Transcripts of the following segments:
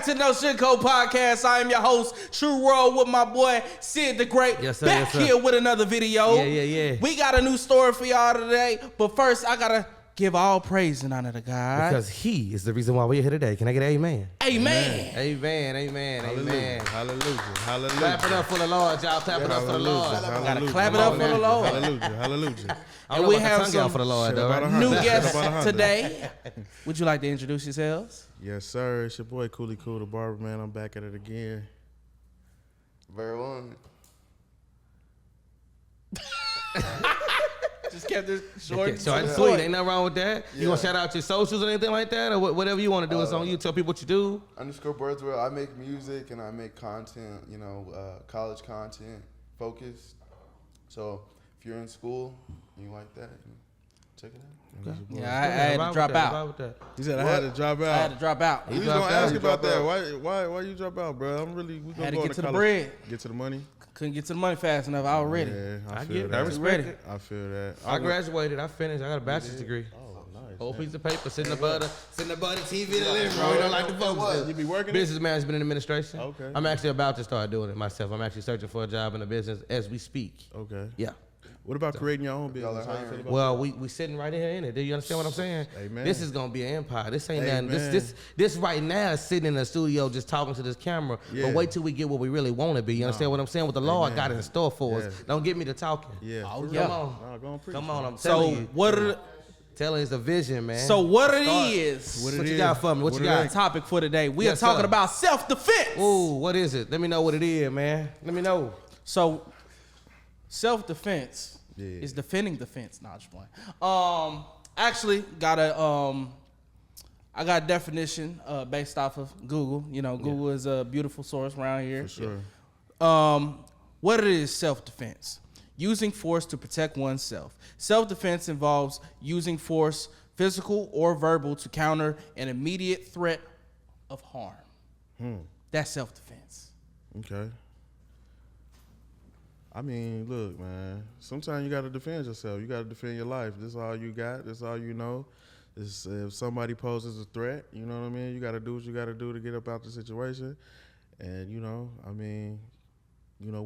back to the No Shit Code Podcast. I am your host, True World, with my boy Sid the Great. Yes, sir, back yes, sir. here with another video. Yeah. We got a new story for y'all today, but first I gotta give all praise and honor to God. Because he is the reason why we're here today. Can I get an amen? Amen. Amen. Hallelujah. Clap it up for the Lord, y'all. Clap it up for the Lord. Gotta clap it up for the Lord. Hallelujah. And we have some for the Lord, though. new guests today. Would you like to introduce yourselves? Yes, sir. It's your boy Cooley Cool, the barber man. I'm back at it again. Very one. Just kept this short. Short and sweet. Ain't nothing wrong with that. You gonna shout out your socials or anything like that? Or whatever you want to do. It's on you. Tell people what you do. _ Birdswell. I make music and I make content, college content focused. So if you're in school and you like that, check it out. Okay. Yeah, I had to drop out. He said I had to drop out. I had to drop out. He was gonna ask you about that. Why you drop out, bro? We gonna Had to go get to the college. bread. Get to the money. Couldn't get to the money fast enough. I was ready. Yeah, I feel get it. that. I respect it. I feel that. I graduated. I finished. I got a bachelor's degree. Oh, nice. Whole piece of paper sitting above the TV in the living room. We don't like the folks. You be working? Business management and administration. Okay. I'm actually about to start doing it myself. I'm actually searching for a job in the business as we speak. Okay. Yeah. What about creating your own business? How you feel about Well, we sitting right here in it. Do you understand what I'm saying? Amen. This is gonna be an empire. This ain't Amen. nothing. This right now is sitting in the studio just talking to this camera. Yeah. But wait till we get what we really want to be. You understand what I'm saying? What the Lord Amen. got in store for us. Yeah. Don't get me to talking. Yeah. Oh, for yeah. real. Come on. Nah, go on, preach. Come on, I'm So telling you. what are Telling it's a vision, man. so what it Start. is? What you got for me? What you got? Topic for today. We Yes, are talking sir. about self-defense. Ooh, what is it? Let me know what it is, man. Let me know. So self-defense is defending the fence. Nah, just playing. Actually got I got a definition based off of Google. You know, Google is a beautiful source around here. For sure. What it is, self-defense. Using force to protect oneself. Self-defense involves using force, physical or verbal, to counter an immediate threat of harm. That's self-defense. Okay. I mean, look, man. Sometimes you got to defend yourself. You got to defend your life. This is all you got. This is all you know. If somebody poses a threat, you know what I mean? You got to do what you got to do to get up out the situation. And,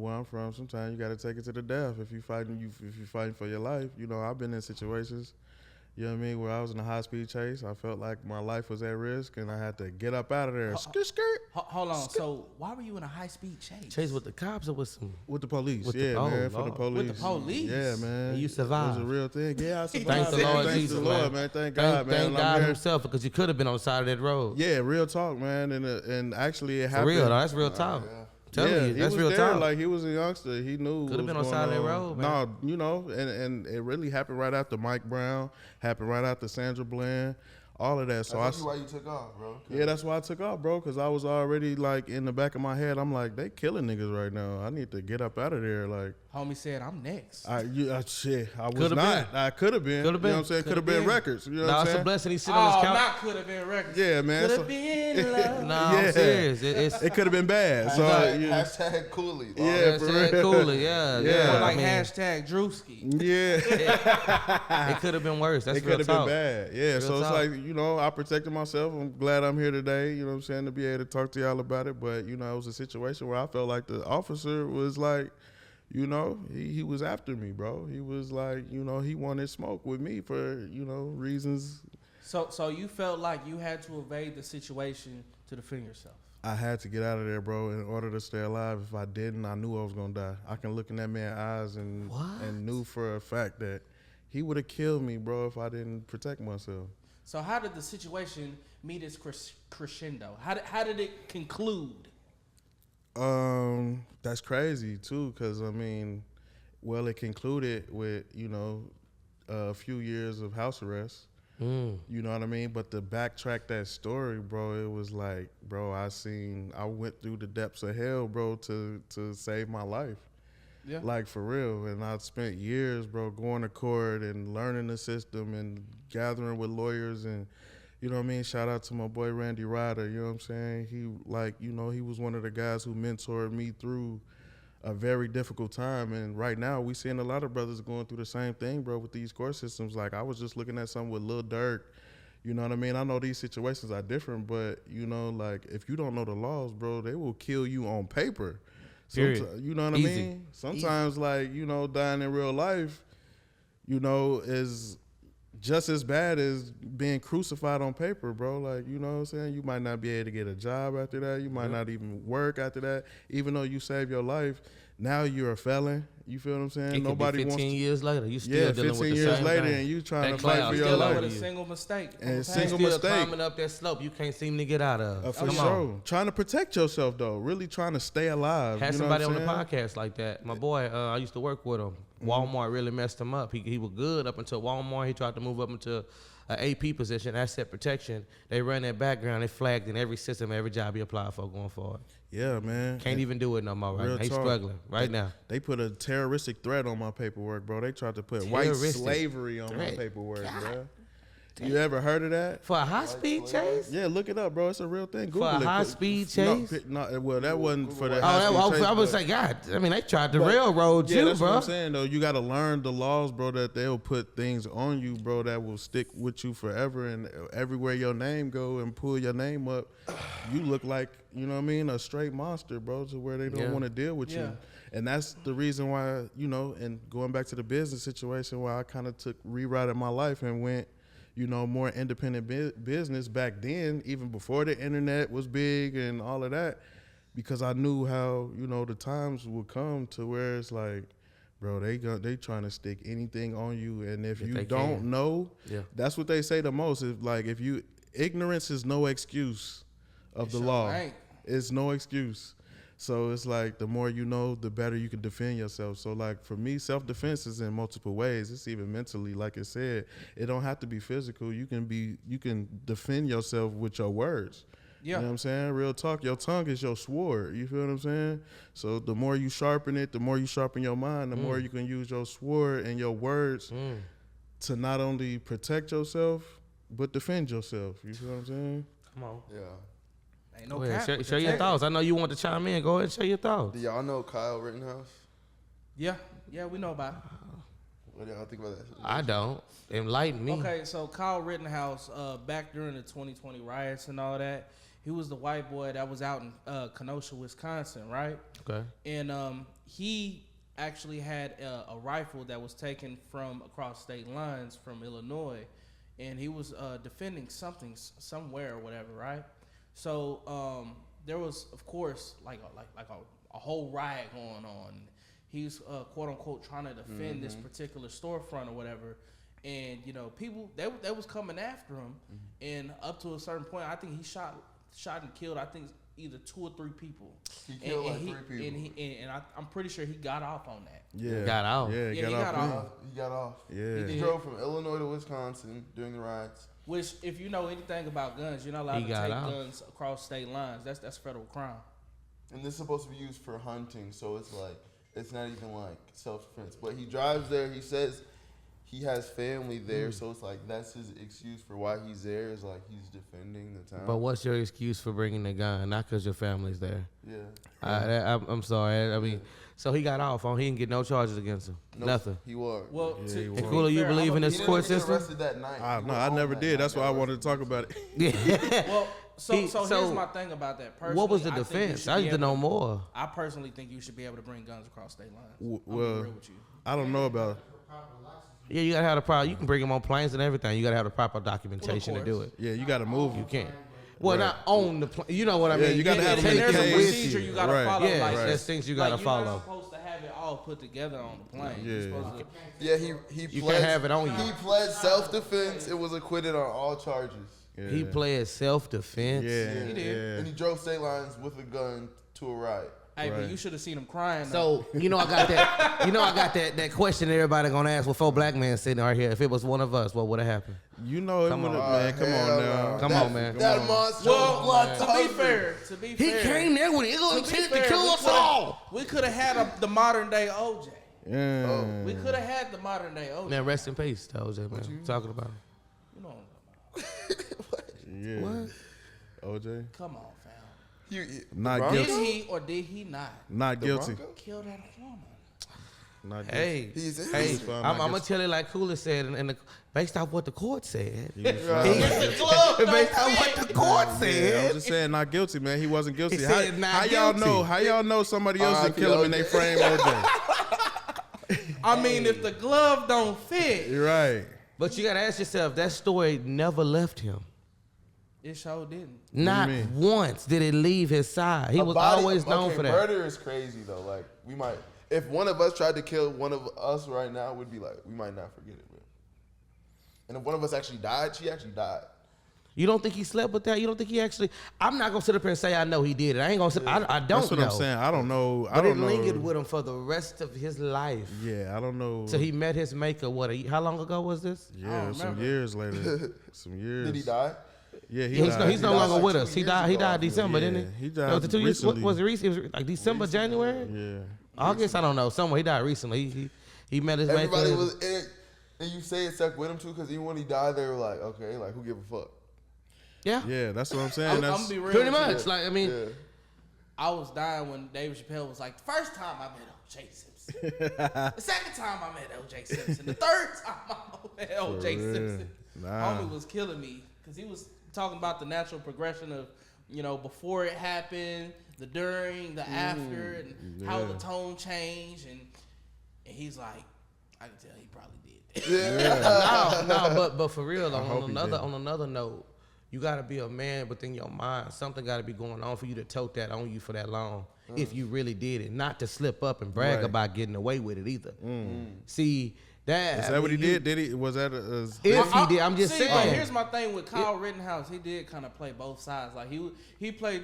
where I'm from, sometimes you got to take it to the death. If you're fighting for your life, I've been in situations, you know what I mean, where I was in a high-speed chase. I felt like my life was at risk, and I had to get up out of there. Skirt. Hold on. So why were you in a high-speed chase? Chase with the cops or with some? With the police, With the- man, oh, for the Lord. police. With the police? Yeah, man. And you survived. It was a real thing. Yeah, I survived. Thank the Lord Thanks Jesus, to the Lord, man. Thank God, man. Thank I'm God here. himself, because you could have been on the side of that road. Yeah, real talk, man. And actually it For happened. real, though. That's real talk. Telling you, he that's was real there, talk. like he was a youngster. He knew. Could have what been was on side of going that road, man. No, and it really happened right after Mike Brown, happened right after Sandra Bland, all of that. So That's why you took off, bro. yeah, that's why I took off, bro, because I was already like in the back of my head. I'm like, they killing niggas right now. I need to get up out of there. Like, Homie said, I'm next. shit, I was Could've not. been. I could have been. Could've You know been. what I'm saying? Could have been records. You know what Nah, I'm it's a saying? blessing he's sitting on his couch. not could have been records. Yeah, man. Could so- have been love. Nah, Yeah. I'm serious. It could have been bad. So Hashtag Cooley. Yeah, for real. Cooley, yeah. Or like I mean, hashtag Drewski. yeah. it could have been worse. That's It real could have talk. been bad. Yeah, Real so it's talk. like, I protected myself. I'm glad I'm here today, you know what I'm saying, to be able to talk to y'all about it. But, it was a situation where I felt like the officer was like, he was after me, bro. He was like, he wanted smoke with me for, reasons. So you felt like you had to evade the situation to defend yourself. I had to get out of there, bro, in order to stay alive. If I didn't, I knew I was going to die. I can look in that man's eyes and knew for a fact that he would have killed me, bro, if I didn't protect myself. So how did the situation meet its crescendo? How did it conclude? That's crazy too, because it concluded with a few years of house arrest. You know what I mean? But to backtrack that story, bro, it was like, bro, I went through the depths of hell, bro, to save my life. Yeah. Like, for real. And I spent years, bro, going to court and learning the system and gathering with lawyers and, you know what I mean? Shout out to my boy Randy Ryder, you know what I'm saying? He was one of the guys who mentored me through a very difficult time. And right now, we seeing a lot of brothers going through the same thing, bro, with these court systems. Like, I was just looking at something with Lil Durk, You know what I mean? I know these situations are different, but you know, like if you don't know the laws, bro, they will kill you on paper. Period. You know what I Easy. mean? Sometimes, like, you know, dying in real life, you know, is just as bad as being crucified on paper, bro. Like, you know what I'm saying? You might not be able to get a job after that. You might not even work after that. Even though you saved your life, now you're a felon. You feel what I'm saying? It Nobody could be 15 wants to, years later. You still dealing with 15 the years same later, thing. and you trying That to fight cloud for still your Still over life. with a you. single mistake. And Okay. single Still mistake. climbing up that slope you can't seem to get out of. For Come sure. on. Trying to protect yourself, though. Really trying to stay alive. Had you know somebody what on I'm the saying? podcast like that. My boy, I used to work with him. Walmart really messed him up. He was good up until Walmart. He tried to move up into an AP position, asset protection. They run that background. They flagged in every system, every job he applied for going forward. Yeah, man. Can't even do it no more right Real now. He's talk. struggling right now. They put a terroristic threat on my paperwork, bro. They tried to put white Terroristic slavery on my threat. paperwork, bro. You ever heard of that? For a high-speed chase? Yeah, look it up, bro. It's a real thing. Google a it. high-speed No, chase? No, well, that wasn't for the Oh, high-speed chase. I would but- say, God, I mean, they tried to railroad Yeah, you, that's bro. what I'm saying, though. You got to learn the laws, bro, that they'll put things on you, bro, that will stick with you forever. And everywhere your name go and pull your name up, you look like, you know what I mean, a straight monster, bro, to where they don't Yeah. want to deal with Yeah. you. And that's the reason why, you know, and going back to the business situation, why I kind of rewrited my life and went, you know, more independent business back then, even before the internet was big and all of that, because I knew how, you know, the times would come to where it's like, bro, they trying to stick anything on you, and if you they don't can. know, Yeah. that's what they say the most. Is like, ignorance is no excuse of the sure law. ain't. It's no excuse. So it's like the more you know, the better you can defend yourself. So like for me, self-defense is in multiple ways. It's even mentally, like I said. It don't have to be physical. You can defend yourself with your words. Yeah. You know what I'm saying? Real talk. Your tongue is your sword. You feel what I'm saying? So the more you sharpen it, the more you sharpen your mind, the more you can use your sword and your words to not only protect yourself, but defend yourself. You feel what I'm saying? Come on. Yeah. Ain't no Go ahead. cap Share, with share the your tech. thoughts. I know you want to chime in. Go ahead and share your thoughts. Do y'all know Kyle Rittenhouse? Yeah, we know about it. What do y'all think about that? I don't. Enlighten me. Okay, so Kyle Rittenhouse, back during the 2020 riots and all that, he was the white boy that was out in Kenosha, Wisconsin, right? Okay. And he actually had a rifle that was taken from across state lines from Illinois, and he was defending something somewhere or whatever, right? So there was, of course, like a whole riot going on. He's quote unquote trying to defend this particular storefront or whatever, and you know people they was coming after him, and up to a certain point, I think he shot and killed, I think, either 2 or 3 people. He killed like 3 people. And I'm pretty sure he got off on that. Yeah. Got out. Yeah, Yeah, got he off. got clean. off. He got off. Yeah. He He did. drove from Illinois to Wisconsin during the riots. Which, if you know anything about guns, you're not allowed He to got take out. guns across state lines. That's federal crime. And this is supposed to be used for hunting, so it's like, it's not even like self-defense. But he drives there, he says he has family there, so it's like that's his excuse for why he's there, is like he's defending the town. But what's your excuse for bringing the gun? Not because your family's there. Yeah. I'm sorry. I mean, so he got off on. He didn't get no charges against him. Nope, Nothing. He was. Well, Yeah, to, he to was. be And Kula, you fair, believe I'm in a- this He court didn't get system? arrested that night. He No, went I home never that did. night, That's why I got wanted to arrested. talk about it. Well, so So- here's my thing about that. Personally, What was the I think you defense? should I be need to able know more. I personally think you should be able to bring guns across state lines. W- I'm being well, real with you. I don't know about. Yeah, you gotta have the proper. You can bring them on planes and everything. You gotta have the proper documentation to do course. it. Yeah, you got to move. You can't. Well, not on the plane. You know what I Yeah, mean. you gotta have take them in And the there's a case. procedure you gotta Right. follow. Yeah, like, there's things you gotta like, follow. You're not supposed to have it all put together on the plane. Yeah. You're supposed to, Yeah, he You pled, can't have it on you. He pled self-defense. It was acquitted on all charges. Yeah. He played self-defense. Yeah, He did. yeah. And he drove state lines with a gun to a riot. hey, Right. but you should have seen him crying. So you know I got that. You know I got that question everybody gonna ask. Well, 4 black men sitting right here. If it was one of us, what would have happened? You know it Come would have, on. man. Come on Hell now. no. Come on, man. That monster well, blood to be fair, He came there with ill intent to kill us all. We could have had the modern day OJ. Yeah. We could have had the modern day OJ. Man, rest in peace, to OJ, man. Talking about him. You know what I'm talking about. Yeah. What? OJ. Come on, fam. You, Not Bronco? Did guilty. he or did he not Not The guilty. Bronco? kill that woman? not guilty. Hey, He's hey, innocent. I'm gonna tell it like Cooler said, and based off what the court said. He was found not guilty. Based off what the court Yeah, I'm said. just saying not guilty, man. He wasn't guilty. He How, said not how y'all guilty. know? How y'all know somebody else didn't kill him and they frame OJ? I mean, if the glove don't fit, You're right. But you gotta ask yourself, that story never left him. it sure didn't. Not mean? once did it leave his side. He A was body- always known for that. Murder is crazy though. Like we might, if one of us tried to kill one of us right now, we'd be like, we might not forget it, bro. And if one of us actually died, she actually died. You don't think he slept with that? You don't think he actually? I'm not gonna sit up here and say I know he did it. I ain't gonna. I don't That's what know. I'm saying. I don't know. I But it don't know. lingered with him for the rest of his life. Yeah, I don't know. So he met his maker. How long ago was this? I Yeah, don't some remember. years later. Some years. Did he die? Yeah, He's died. no died longer like with 2 us. He years died. He ago, died I feel. December, didn't Yeah, he? he died Was it 2 years? recently. Was it recent? It was like December, January. Yeah. August. I don't know. Somewhere he died recently. He met his Everybody maker. was in it, and you say it stuck with him too, because even when he died, they were like, okay, like who give a fuck? Yeah. Yeah, that's what I'm saying. I'm That's gonna be real. Pretty with you. much. Like I mean, Yeah. I was dying when Dave Chappelle was like, the first time I met O.J. Simpson. The second time I met O.J. Simpson. The third time I met O.J. real. Simpson. Nah. Homie was killing me because he was talking about the natural progression of, before it happened, the during, the after, and how the tone changed. And he's like, I can tell he probably did. no, but for real, hope on he another note, you gotta be a man within your mind. Something gotta be going on for you to tote that on you for that long. If you really did it, not to slip up and brag Right. about getting away with it either. See that? Is that what he did? Did he? Was that a? If he did, I'm just See, saying. but here's my thing with Kyle Rittenhouse. He did kind of play both sides. Like he played.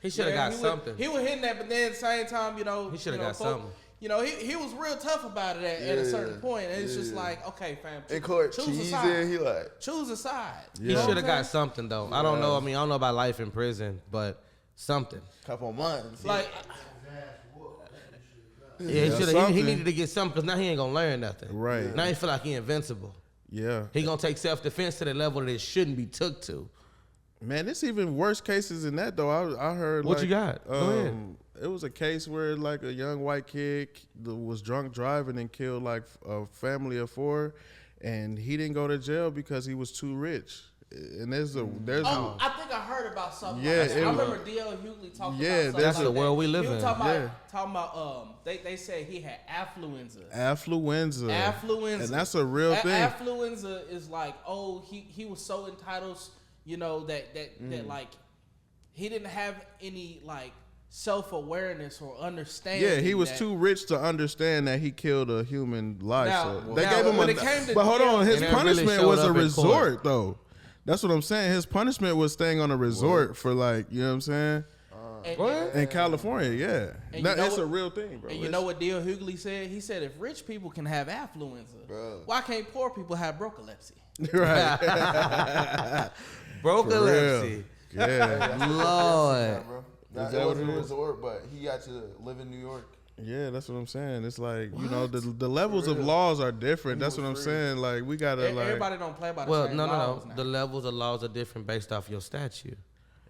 He shoulda got something. He was hitting that, but then at the same time, He shoulda got something. He was real tough about it at a certain point, and it's just like, okay, fam, In court, choose a cheese side. in, he like, Choose a side. He should have got something though. I don't know. I mean, I don't know about life in prison, but something. couple months. Like, Yeah, he should have. He something. needed to get something because now he ain't gonna learn nothing. Right. Now he feel like he invincible. Yeah. He gonna take self defense to the level that it shouldn't be took to. Man, it's even worse cases than that though. I heard. What like, you got? Go ahead. It was a case where like a young white kid was drunk driving and killed like a family of 4, and he didn't go to jail because he was too rich. And there's I think I heard about something. Yeah, like that. it I was- remember D.L. Hughley talking Yeah, about something. that's like the that. world we live He was in. talking about they said he had affluenza. affluenza. Affluenza. And that's a real thing. Affluenza is like, he was so entitled, that like he didn't have any like self-awareness or understanding. Yeah, he was that- too rich to understand that he killed a human life. Now- So they now, gave him when a. it came to But hold jail- on, his And that really punishment showed was a up in court. resort, though. That's what I'm saying. His punishment was staying on a resort for like, you know what I'm saying? And, In California, yeah. And That- you know it's a what- real thing, bro. And you know what D.L. Hughley said? He said if rich people can have affluenza, Bro. why can't poor people have brocolepsy? Right. Brocolepsy. Yeah. Lord. bro. that It what wasn't it a is? resort, but he got to live in New York. Yeah, that's what I'm saying. It's like, you know, the levels of laws are different. That's what I'm saying. Like, we got to, like. Everybody don't play by the Well, same no. laws now. The levels of laws are different based off your statue.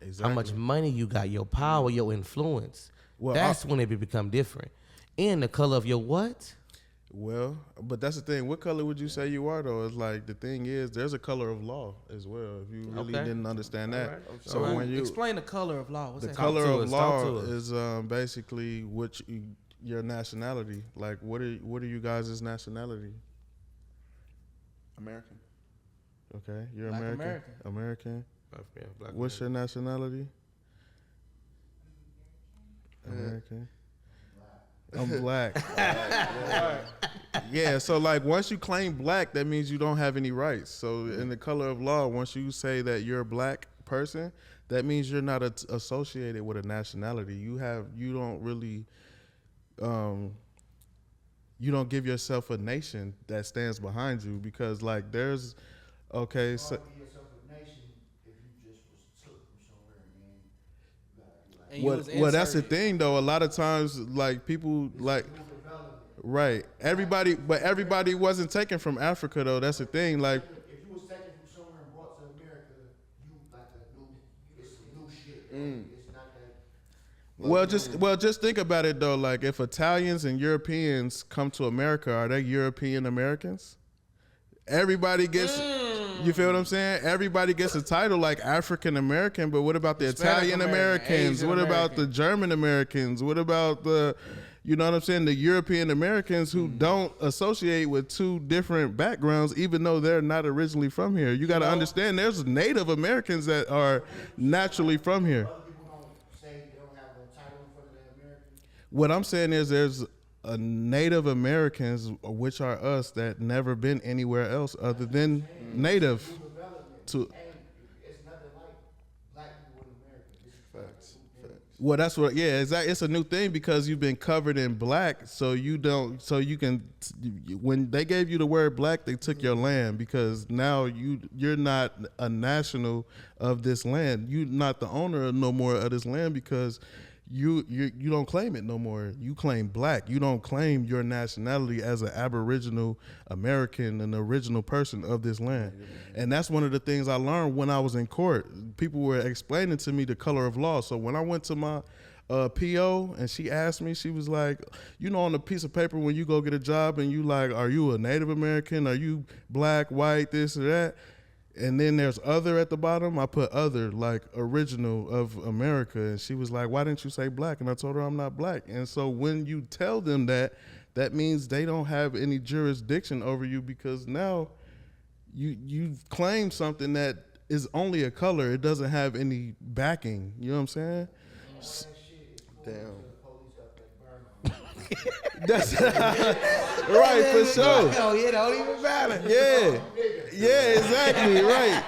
Exactly. How much money you got, your power, your influence. Well, That's when it become different. And the color of your what? Well, but that's the thing. What color would you say you are, though? It's like, the thing is, there's a color of law as well. If you really Okay. didn't understand that. right. So All right. when you. Explain the color of law. What's The that? color to of us, talk law to us. is basically your nationality. Like, what are you guys' nationality? American. Okay, you're Black American. American. Yeah, black What's your nationality? American. I'm black. Yeah, so like once you claim black, that means you don't have any rights. So in the color of law, once you say that you're a black person, that means you're not associated with a nationality. You don't really, you don't give yourself a nation that stands behind you because like there's, okay, so. Give yourself a nation if you just was took from somewhere and then you got And you was Well, that's the inserted. thing though. A lot of times, like people, like right, everybody wasn't taken from Africa though. That's the thing. Like, if you was taken from somewhere and brought to America, you like a new, it's some new shit. It's not that. Just think about it though. Like if Italians and Europeans come to America, are they European Americans? Everybody gets, you feel what I'm saying? Everybody gets a title like African American, but what about the Hispanic Italian American, Americans? Asian What about American. the German Americans? What about the, you know what I'm saying? The European Americans who don't associate with two different backgrounds, even though they're not originally from here. You got to understand there's Native Americans that are naturally from here. Other people don't say they don't have a title in front of the American. What I'm saying is there's a Native Americans, which are us, that never been anywhere else other than Native. Development. To And it's nothing like black people in America. This is Facts. well, that's what. Yeah, it's a new thing because you've been covered in black, so you don't. So you can. When they gave you the word black, they took your land because now you're not a national of this land. You're not the owner no more of this land because you don't claim it no more. You claim black. You don't claim your nationality as an Aboriginal American, an original person of this land. And that's one of the things I learned when I was in court. People were explaining to me the color of law. So when I went to my PO and she asked me, she was like, you know, on a piece of paper when you go get a job and you like, are you a Native American? Are you black, white, this or that? And then there's other at the bottom. I put other, like original of America. And she was like, why didn't you say black? And I told her I'm not black. And so when you tell them that, that means they don't have any jurisdiction over you because now you've claimed something that is only a color. It doesn't have any backing. You know what I'm saying? Damn. That's right, for sure. Oh, yeah, don't even matter. Yeah, exactly, right.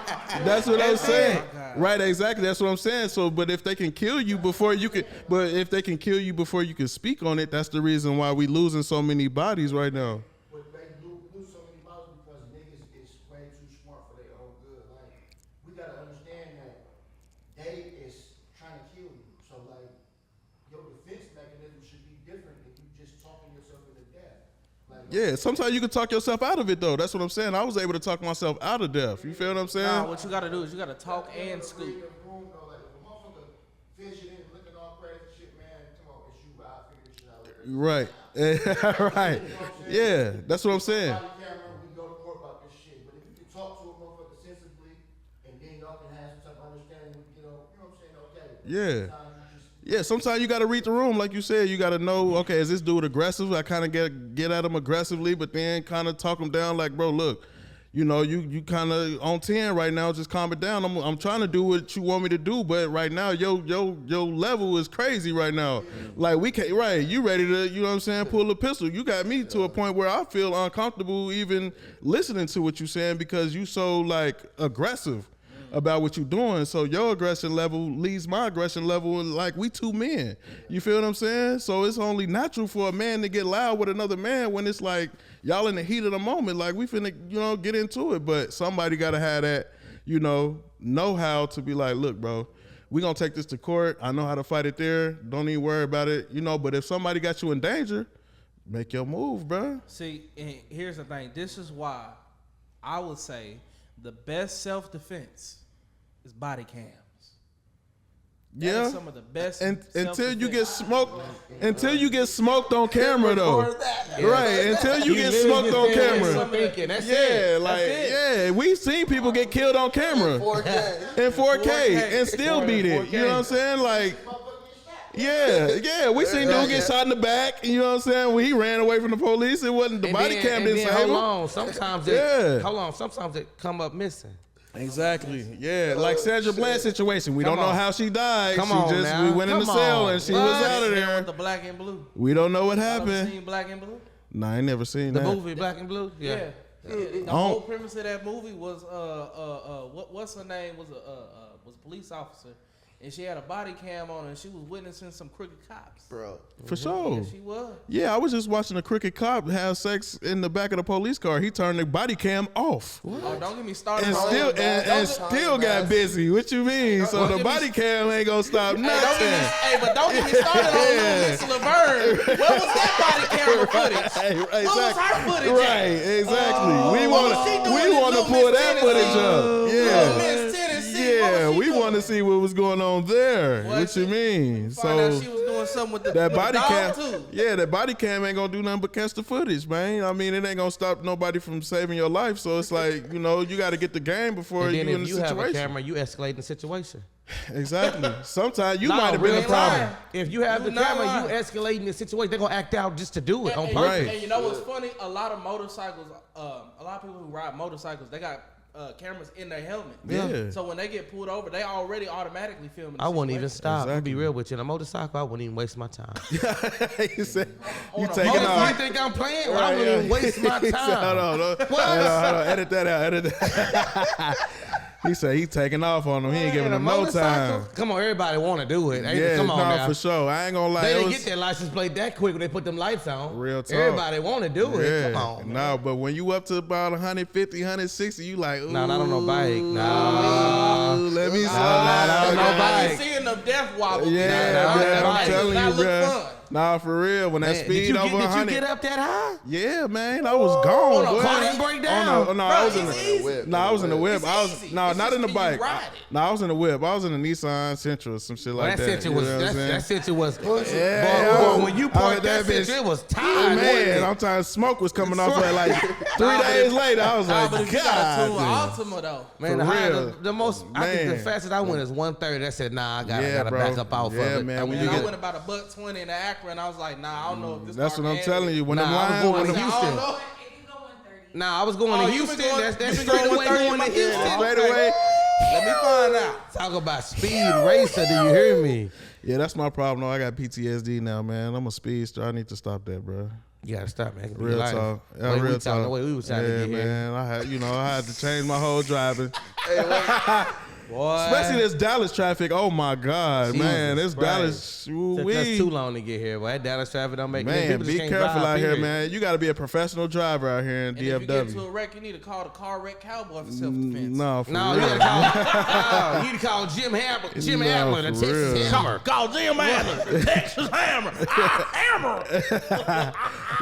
That's what I'm saying. Right, exactly. That's what I'm saying. So, but if they can kill you before you can, speak on it, that's the reason why we losing so many bodies right now. But they lose so many bodies because niggas is way too smart for their own good. Like, we gotta understand that they is trying to kill you. So, like, your defense mechanism should be different than you just talking yourself into death. Like, Yeah, sometimes you can talk yourself out of it though. That's what I'm saying. I was able to talk myself out of death. You feel what I'm saying? Nah, what you gotta do is you gotta talk and scoop. read the room, though, like, if a motherfucker fidgeting, looking all crazy shit, man, come on, it's you, but I figure this shit out. Right. Right. Yeah, that's what I'm saying. Body camera, we go to court about this shit. But if you can talk to a motherfucker sensibly, and then y'all can have some type of understanding, you know what I'm saying? Okay. Yeah. Sometimes you just Yeah, sometimes you got to read the room, like you said. You got to know, okay, is this dude aggressive? I kind of get at him aggressively, but then kind of talk him down, like, bro, look, you know, you kind of on 10 right now. Just calm it down. I'm trying to do what you want me to do, but right now, your level is crazy right now. Like we can't, right? You ready to, you know what I'm saying? Pull a pistol. You got me to a point where I feel uncomfortable even listening to what you're saying because you so like aggressive about what you're doing. So your aggression level leads my aggression level, and like we two men. You feel what I'm saying? So it's only natural for a man to get loud with another man when it's like y'all in the heat of the moment, like we finna, you know, get into it. But somebody gotta have that, you know how to be like, look, bro, we gonna take this to court. I know how to fight it there. Don't even worry about it, you know. But if somebody got you in danger, make your move, bro. See, and here's the thing. This is why I would say the best self-defense is body cams. That is Yeah. some of the best. Until you get self-defense. smoked on camera though. Right, until you get smoked on camera. Thinking, that's Yeah, it. like it. yeah, we've seen people get killed on camera in 4K and still beat it. You know what I'm saying? Like, yeah, we seen dude get shot in the back. You know what I'm saying? When he ran away from the police, it wasn't the And body then- cam and didn't then, save him. hold on, sometimes it come up missing. Exactly. Yeah, like Sandra Bland situation. We Come don't know on. how she died. Come she on just now. we went in the Come cell on. and she was What? out of With there. the black and blue. We don't know what Y'all ever happened. seen Black and Blue? Nah, I ain't never seen The that. movie Black and Blue? Yeah. The Oh. whole premise of that movie was what's her name was a police officer, and she had a body cam on her, and she was witnessing some crooked cops. Bro. For sure. Yeah, she was. Yeah, I was just watching a crooked cop have sex in the back of the police car. He turned the body cam off. Oh, don't get me started. And on still that. and still got busy. What you mean? So the body cam ain't gonna stop Hey, don't get nothing. me, hey, but don't get me started on Yeah. Miss Laverne. Where was that body camera footage? Hey, What was her footage? Right, exactly. Oh, we what want was she to doing we in want to Little pull Miss that Tennessee? footage up. Little Yeah. Miss Tennessee. Yeah, What was she we doing? want to see what was going on there. What you mean? Find out So she was doing something with the, that with body the cam, dog too. yeah, that body cam ain't gonna do nothing but catch the footage, man. I mean, it ain't gonna stop nobody from saving your life. So it's like, you know, you got to get the game before And you then in if the you have a situation. camera, you escalate the situation. Exactly. Sometimes you Nah, might have been real the problem. time. If you have You the not camera, lying. you escalating the situation. They're gonna act out just to do it on And- purpose. Right. And you know what's funny? A lot of motorcycles, a lot of people who ride motorcycles, they got cameras in their helmet. Yeah. So when they get pulled over, they already automatically filming. The I wouldn't even situation. stop. I'll Exactly. be real with you. On a motorcycle, I wouldn't even waste my time. You said you On a taking You off. think I'm playing? Well, I Right, wouldn't even yeah. waste my He said, time. hold on, hold on. Edit that out. Edit that. He said he taking off on them. He ain't giving Man, a them no motorcycle? time. Come on, everybody want to do it. Ain't it? Yeah, Come on no, now. for sure. I ain't gonna lie. They It didn't was- get their license plate that quick when they put them lights on. Real talk. Everybody want to do it. Yeah. Come on. No, but when you up to about 150, 160, you like, ooh. No, not on no bike. No. Ooh, let me not slide. on no I bike. been seeing them death wobble. Yeah, Nah, man, nah, I'm nah. telling Not you, look bro. fun. Nah, for real. When that Man, speed did you over get, 100. Did you get up that high? Yeah, man, I was gone. On a boy. car didn't break Oh, down. no, no, I was in it's the easy. whip. No, I was in the whip. It's I was easy. no, It's not just in the can you bike. ride it? No, I was in the whip. I was in the Nissan Sentra, some shit Well, like that that. Sentra was You know what I'm saying? that Sentra was. Yeah, boy, when you parked that bitch- Sentra, it was Oh, tired. man, I'm telling you, smoke was coming off her like 3 Nah, but days if- later. I was Nah, like, but if you got a God. tool Altima though. Man, For the, high, real. the most, I think the Man. fastest I went is 130. I said, nah, I gotta bro. back up off Yeah, of it. man, I when mean, you And I get- went about $120 in the Acura, and I was like, nah, I don't know if this. That's car what I'm can telling handle you. When Nah, them I was lines, going when to them- it. I Houston. don't know. Nah, I was going Oh, to you been Houston. going- That's you been straight going away 30 going to miles? Houston. Yeah. straight away. Let me find out. Talk about speed racer. Do you hear me? Yeah, that's my problem. Though. I got PTSD now, man. I'm a speedster. I need to stop that, bro. You gotta stop, man. Real talk. The Yeah, way real we talking, talk. the way we was trying Yeah, to get here. man. I had to change my whole driving. Boy. Especially this Dallas traffic. Oh my God, Jesus man. This Christ. Dallas. Took us too long to get here. Boy, that Dallas traffic don't make Man, people just be can't careful drive, out here, period. man. You got to be a professional driver out here in And if you get into DFW. a wreck, you need to call the car wreck cowboy for self-defense. No, for No, real. you gotta you need to call Jim Hammer, No, Hammer, the for Texas real. Hammer. Call Jim Hammer, Texas Hammer. Hammer.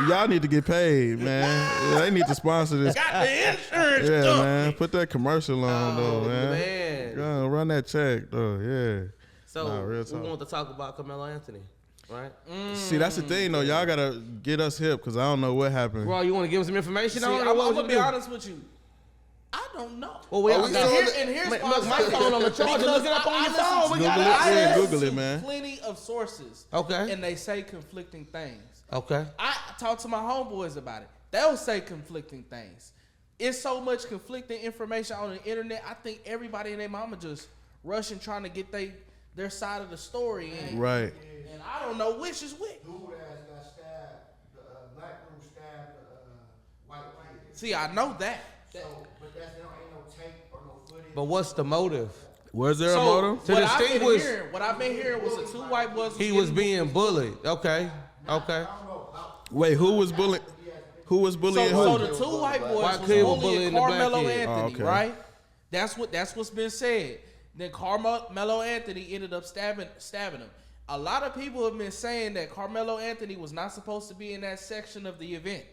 Y'all need to get paid, man. They need to sponsor this. Got the insurance Yeah, company. man. Put that commercial on, though, man. Man. Go on, run that check, though. Yeah. So Nah, real we talk. want to talk about Carmelo Anthony, right? See, that's the thing, though. Y'all gotta get us hip, cause I don't know what happened. Bro, you want to give him some information See, on it? I'm or what gonna was be you do? honest with you. I don't know. Well, we all we got still- And here's Man, why look, I'm my saying phone on the that. charger. Because Look it up on I your listen phone. We to- got Google it. it. I Yeah, listen Google to it, man. Plenty of sources. Okay. And they say conflicting things. Okay. I talked to my homeboys about it. They'll say conflicting things. It's so much conflicting information on the internet. I think everybody and their mama just rushing trying to get their side of the story in. Right. And I don't know which is which. Dude ass got stabbed. The black dude stabbed the white kid. See, I know that. So, but that's there ain't no tape or no footage. But what's the motive? Was there a motive? To what I've been distinguish- hearing, what I've been hearing was the two white boys. He was being bullied. Okay. Okay. Wait, who was bullying? Who was bullying So who? the two white boys White was kid was bullying bullying the black Carmelo kid. Anthony, Oh, okay. right? That's what's been said. Then Carmelo Anthony ended up stabbing him. A lot of people have been saying that Carmelo Anthony was not supposed to be in that section of the event.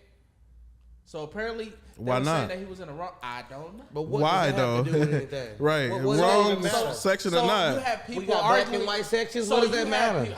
So apparently, they Why were not? saying that he was in the wrong. I don't know. But what Why, does that have to do with though? anything? Right. What does that Wrong even matter? section So or you not? have people We got black arguing. and white sections. So What does you that have matter?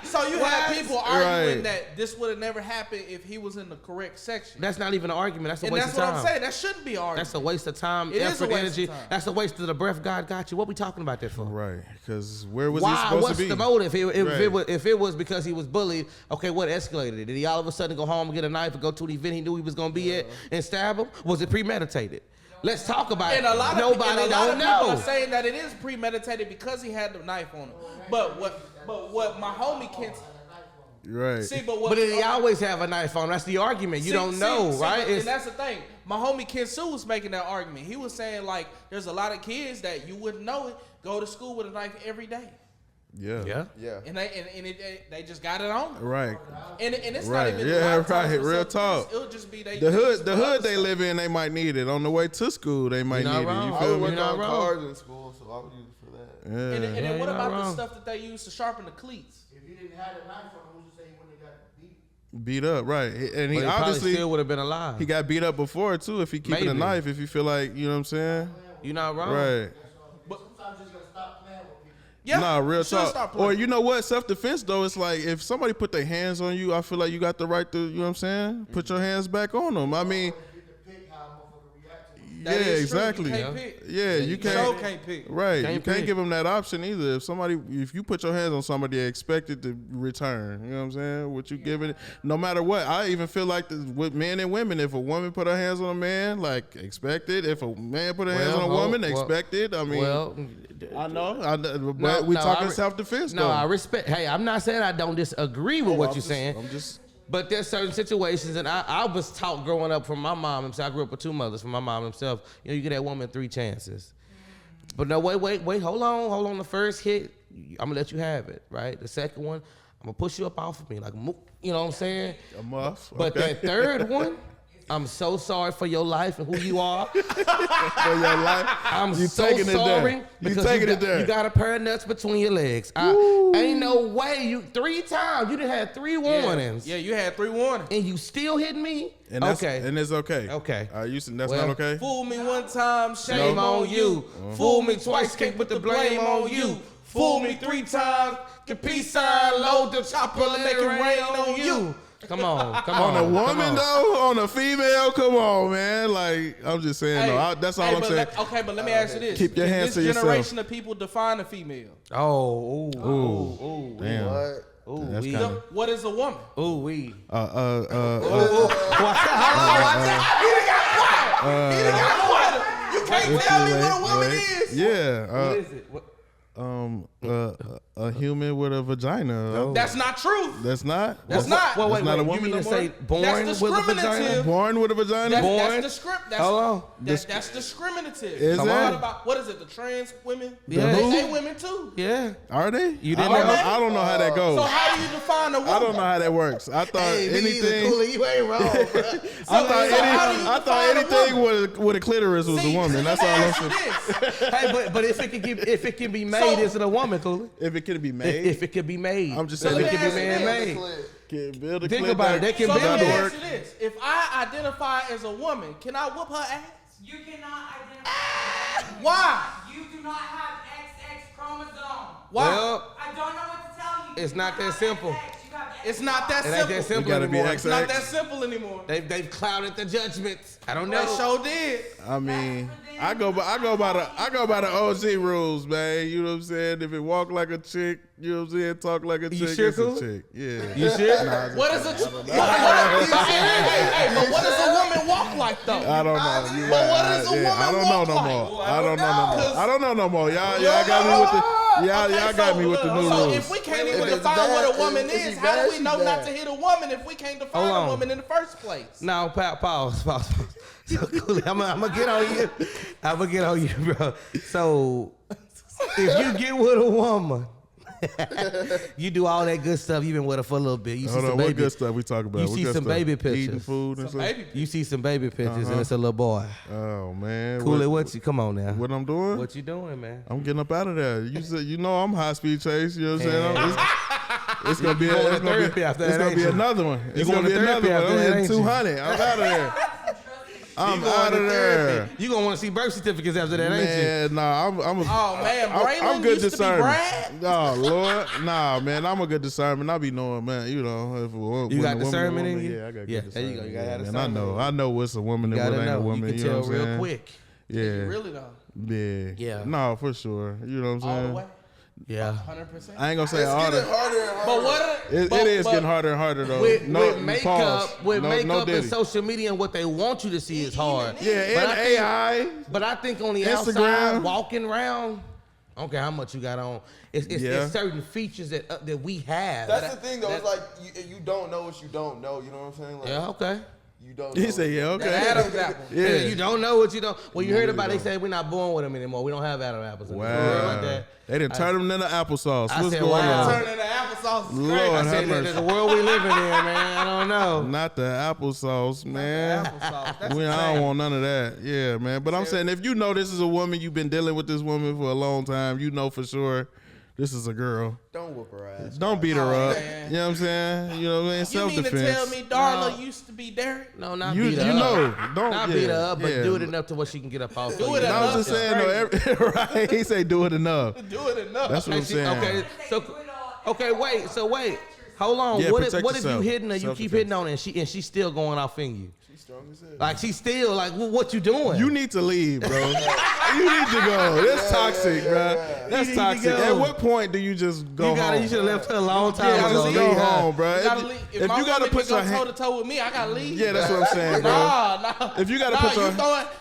So you had people arguing Right. that this would have never happened if he was in the correct section. That's not even an argument. That's a And waste that's of what time. I'm saying. That shouldn't be argued. That's a waste of time, It is a effort, waste of energy. time. That's a waste of the breath God got you. What we talking about that for? Right. Because where was he Why? supposed What's to be? the motive? Right. If it was because he was bullied, okay, what escalated it? Did he all of a sudden go home and get a knife and go to the event he knew he was going to be at and stab him? Was it premeditated? Let's talk about And it. a lot of Nobody and a lot don't of people know. are saying that it is premeditated because he had the knife on him. But what my homie Kent Right. see, but what But did he always have a knife on him? That's the argument. You don't know, right? And It's- that's the thing. My homie Ken Sue was making that argument. He was saying like, there's a lot of kids that you wouldn't know it go to school with a knife every day, Yeah. yeah. Yeah. and they just got it on them. Right. And it's Right. not even Yeah, a lot of times right. for Real self-defense. talk. It'll just be they The hood, just the for hood other they stuff. live in, they might need it. On the way to school, they might You're not need it. wrong. You I feel would me? work You're not on wrong. cars in school, so I would use it for that. Yeah. And then Yeah, what you're about not the wrong. stuff that they use to sharpen the cleats? If he didn't have a knife on him, who's to say he wouldn't have got beat? Beat up, right? And he But he probably obviously still would have been alive. he got beat up before too. If he keeping a Maybe. knife, if you feel like you know what I'm saying. Man, You're not wrong. Right. But sometimes you just gotta stop playing with people. Yeah, Nah, real should talk. stop Or playing. you know what? Self-defense though, it's like if somebody put their hands on you, I feel like you got the right to, you know what I'm saying? Put your hands back on them. I mean, You get to pick how a motherfucker react to you. yeah, That is true. exactly. You can't pick. Yeah, you You can't. sure can't pick. Right, Can't you can't pick. give them that option either. If you put your hands on somebody, they expect it to return. You know what I'm saying? What you giving it, no matter what. I even feel like this with men and women. If a woman put her hands on a man, like expect it. If a man put her hands on a woman, expect it. I mean, I know, but we talking self-defense No, though. I respect. Hey, I'm not saying I don't disagree with what you're saying. I'm just. But there's certain situations, and I was taught growing up from my mom himself. I grew up with two mothers, from my mom himself. You know, you get that woman 3 chances. But no, wait, hold on. The first hit, I'm gonna let you have it, right? The second one, I'm gonna push you up off of me, like, you know what I'm saying? A muff. But okay. that third one, I'm so sorry for your life and who you are. for your life, I'm you so taking it sorry. there. You because taking got, it there. You got a pair of nuts between your legs. Ain't no way. You 3 times. You done had 3 warnings. Yeah, you had 3 warnings. And you still hitting me? And that's, okay. and it's okay. Okay. That's Well, not okay. Fool me one time, shame No. on you. Fool me twice, can't put the blame on you. Fool me 3 times, the peace sign, load the chopper, and make it rain on you. Come on. On a woman though, on a female, come on, man. Like I'm just saying, that's all I'm but saying. okay, but let me ask you this: Keep your Can hands to this yourself. generation of people define a female? Oh, Damn. What? That's we. kind of. What is a woman? Ooh, we. Watch out! You can't tell me what a woman is. Yeah. What is it? What? A human with a vagina. That's not true. That's not. That's not. Well, wait, That's not a You woman mean no to more? say born That's with a vagina? discriminative. Born with a vagina. That's Hold on. that's discriminative. Is What it? about what is it? The trans women? Yeah. They women too. Yeah. Are they? You didn't I don't know? I don't know how that goes. So how do you define a woman? I don't know how that works. I thought anything. You ain't wrong, bro. I thought anything with a clitoris was a woman. That's all I'm saying. Hey, but if it can be made, is it a woman, Cooley? If it could be made, If it could be made, I'm just if saying it it can can be be man-made. can build a Think clip about it. back. They can So build let me it. ask you this: If I identify as a woman, can I whoop her ass? You cannot identify. Why? You do not have XX chromosome. Why? Well, I don't know what to tell you. It's You not don't that have simple. XX. You have It's not that it ain't simple. that simple You gotta be anymore. It's not that simple anymore. They've clouded the judgments. I don't know. They sure did. I mean, I go by the OG rules, man. You know what I'm saying? If it walk like a chick, you know what I'm saying? Talk like a chick, sure, it's Cool? a chick. Yeah. You sure? What is a hey, but what does a woman walk like though? I don't know. Yeah, But what does a woman I don't know walk no like? more. I don't know no more. I don't know no more. Y'all got me with the y'all got me with the new So rules. if we can't If even it's define bad, what a woman if it's is, how do bad, we she's know not bad. to hit a woman if we can't define Hold a on. woman in the first place? Now, pause. So, Cooley, I'm gonna get on you. I'm gonna get on you, bro. So, if you get with a woman, you do all that good stuff. You've been with her for a little bit. You see Hold some on, what baby. good stuff we talk about? You What see good some stuff? baby Eating pictures. food and stuff. Baby. You see some baby pictures, and it's a little boy. Oh man. Cooley, what you? Come on now. What I'm doing? What you doing, man? I'm getting up out of there. You said, you know I'm high speed chase. You know what I'm saying? Yeah. It's gonna be going to it's gonna therapy be, after it's that, gonna be ain't you? another one. It's going gonna be to another therapy one. after I'm that, hitting ain't you? 200. I'm out of there. I'm You out going of to there. therapy. You gonna want to see birth certificates after that, ain't Man, nah, I'm Oh man, Braylon I'm good used to be discernment. Brad. Oh Lord, nah, man, I'm a good discernment. I be knowing, man. You know, if a woman, You got when a woman, discernment a in woman, you? Yeah, I got Yeah, good there you go. discernment. You gotta have man. discernment. I know what's a woman you? and Gotta what ain't a know. woman. You can know tell what I'm real saying? quick. Yeah, Really though, yeah, Yeah. No, for sure. You know what I'm all the saying? way, Yeah. 100%. I ain't gonna say It's all getting the. harder and harder. But what? It is getting harder and harder though. With no, makeup, pause. with no, makeup no and Diddy. social media and what they want you to see is hard. Yeah, But and I think- AI. But I think on the Instagram. outside, walking around, I don't care how much you got on. It's Yeah. certain features that we have. That's the thing, though. It's like you don't know what you don't know. You know what I'm saying? Like, Yeah, okay. You don't. He know. said, yeah, okay. Adam's apple. Yeah. You don't know what you don't. Well, you heard really about don't. they say we're not born with them anymore. We don't have Adam apples anymore. You heard Wow. about that? They didn't turn them into applesauce. I What's said, going wow. on? Turn into applesauce. is Lord crazy. I have said mercy. the world we living in, man. I don't know. Not the applesauce, man. Applesauce. That's I insane. don't want none of that. Yeah, man. But I'm saying if you know this is a woman, you've been dealing with this woman for a long time, you know for sure this is a girl. Don't whoop her ass. Don't beat her up. man. You know what I'm saying? You know what I mean? You Self mean to defense. tell me Darla used to be Derek? No, not You beat her know, up. don't Not yeah, beat her up, but yeah. do it enough to where she can get up off. Do of it you. No, I was enough. just saying, no, right? He say do it enough. Do it enough. That's what I'm And she- saying. okay, so wait. Hold on. Yeah, what if protect you yourself. hitting her, you keep Self-defense. hitting on her, and she's still going off in you? She's strong as hell. Like she's still like, what you doing? You need to leave, bro. You need to go. That's toxic, bro. That's You need to toxic. go. At what point do you just go home? You should have left her a long time Yeah, ago. just go Leave her. home, bro. You gotta leave. If my you gotta woman put can your go toe hand, to toe with me, I gotta leave. yeah, that's what I'm saying, bro. Nah. If you gotta put your,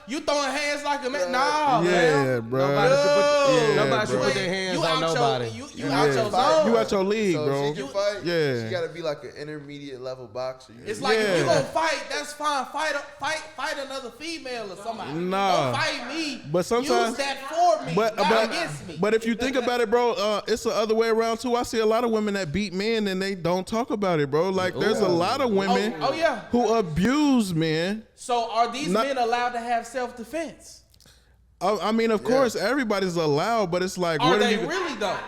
you throwing hands like a man. Nah, man. yeah, bro. Nobody should put, Yeah, nobody should bro. put their hands You on out your- nobody. You out your Yeah. zone. You out your league, So bro. if she can fight, Yeah. she gotta be like an intermediate level boxer. It's like if Yeah. you gonna fight, that's fine. Fight another female or somebody. Nah. Don't fight me. But sometimes- use that for me, not against me. But if you think about it, bro, it's the other way around too. I see a lot of women that beat men and they don't talk about it, bro. Like there's a lot of women oh yeah. who abuse men. So are these Not- men allowed to have self-defense? I mean, of course, everybody's allowed, but it's like, Are what they if you? really though? I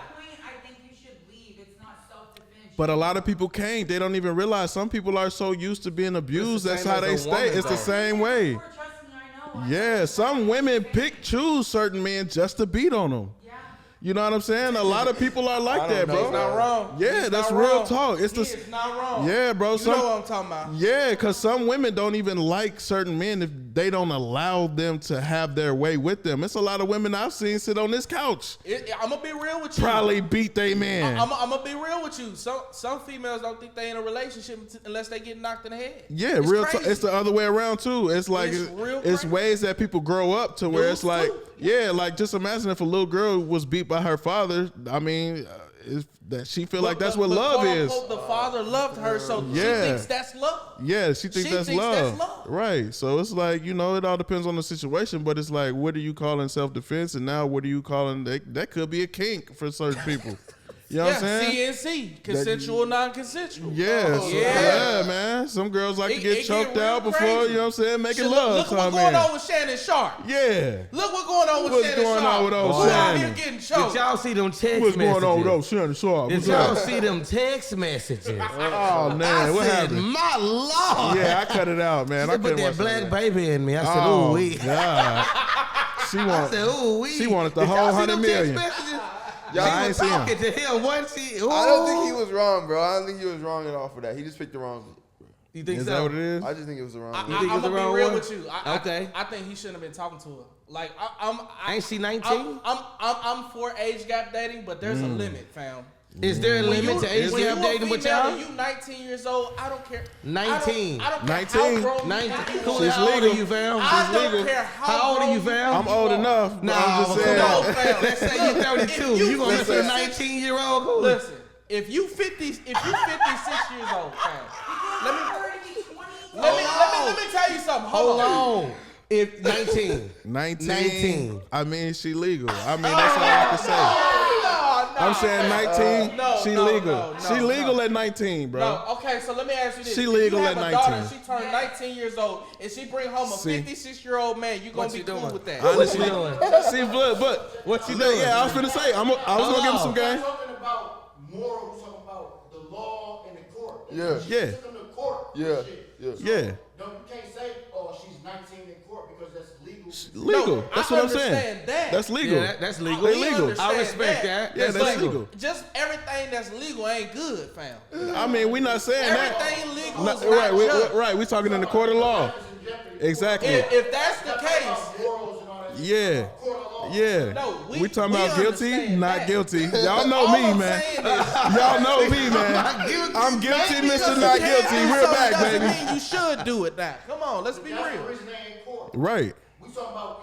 think you should leave. It's not self-defense. But a lot of people can't. They don't even realize some people are so used to being abused. the That's same how as they a stay. woman, It's the though. same way. Trust me, I know. Yeah, some women choose certain men just to beat on them. Yeah. You know what I'm saying? A lot of people are like that, know, bro. He's not wrong. Yeah, He's that's not real wrong. talk. It's He the- is not wrong. Yeah, bro. You Some, know what I'm talking about. yeah, because some women don't even like certain men if they don't allow them to have their way with them. It's a lot of women I've seen sit on this couch, I'm gonna be real with you. probably beat they man. I'm gonna be real with you. Some females don't think they in a relationship unless they get knocked in the head. Yeah, It's real. crazy. It's the other way around too. It's like It's real it's crazy. ways that people grow up to where it's Dudes, like, too. yeah, like just imagine if a little girl was beat by her father. I mean, is that she feel like that's what love quote, is. unquote, the father loved her, so Yeah. she thinks that's love. Yeah, she thinks She that's thinks love. that's love. Right. So it's like, you know, it all depends on the situation, but it's like, what are you calling self-defense? And now what are you calling, that could be a kink for certain people. You know what I'm saying? CNC, consensual, non-consensual. Yeah, so, yeah, man. Some girls like to It get get choked real out before, crazy. you know what I'm saying, making Shit, love. look to what's our going man. on with Shannon Sharp. Yeah. Look what's going on with What's Shannon going Sharp. on with old Who out Shannon? here getting Did choked? y'all see them text What's messages? going on with old Shannon Sharp? Did What's y'all up? see them text messages? Oh, man. I What said, happened? my Lord. Yeah, I cut it out, man. I She put couldn't that watch black that. baby in me. I said, Oh, ooh, wee. God. She I want, said, ooh, wee. she wanted the Did whole y'all see 100 them text million. messages? Yeah, I ain't She seen was talking to him. Wasn't she? Ooh. I don't think he was wrong, bro. I don't think he was wrong at all for that. He just picked the wrong. You think Is so? that what it is? I just think it was the wrong. You think I'm it's the gonna wrong be real one? with you. Okay. I think he shouldn't have been talking to her. Like Ain't she 19? I'm for age gap dating, but there's a limit, fam. Is there a When limit you- to age when gap you a dating with female y'all? and you 19 years old, I don't care. 19. I don't care 19. how grown you 19. think you Cool. are. How old are legal. you, fam? I don't legal. care How old are you, fam? I'm old enough. But Nah, I'm just come saying. No, on. fam. Let's say you're 32. If You gonna listen to a listen, 19-year-old? Cool. Listen, if you 56 years old, fam, let me tell you something. Hold on. If 19. 19. I mean, she legal. I mean, that's all I can say. I'm saying 19, she legal. She legal at 19, bro. No, okay, so let me ask you this. She If legal you have at a daughter, 19. she turned 19 years old, and she bring home a See. 56-year-old man, you gonna What be you cool doing? with that? Honestly, you doing? see, but What you doing? Yeah, I was finna say, I was gonna give him some We're game. talking about moral, we're talking about the law and the court. Yeah. She Yeah. took him to court. and Yeah, shit. yeah. Yeah, No, you can't say, oh, she's 19 in court because that's legal. legal. No, That's I what I'm saying. understand that. That's legal. Yeah, that's legal. They We legal. understand I respect that. Yeah, That's that's legal. Just everything that's legal ain't good, fam. I mean, we not saying that. Everything legal Not- is right, not just. right. We talking in the court of law. Exactly. If that's the case, Morals and all that shit. Yeah. Court of law. Yeah. No, we talking about guilty, understand not that. guilty. Y'all know all me, I'm man. saying is, Y'all know me, man. I'm guilty, Mr. Not Guilty. We're back, doesn't baby. mean you should do it now. Come on, let's be That's the real. reason they in court. Right. We talking about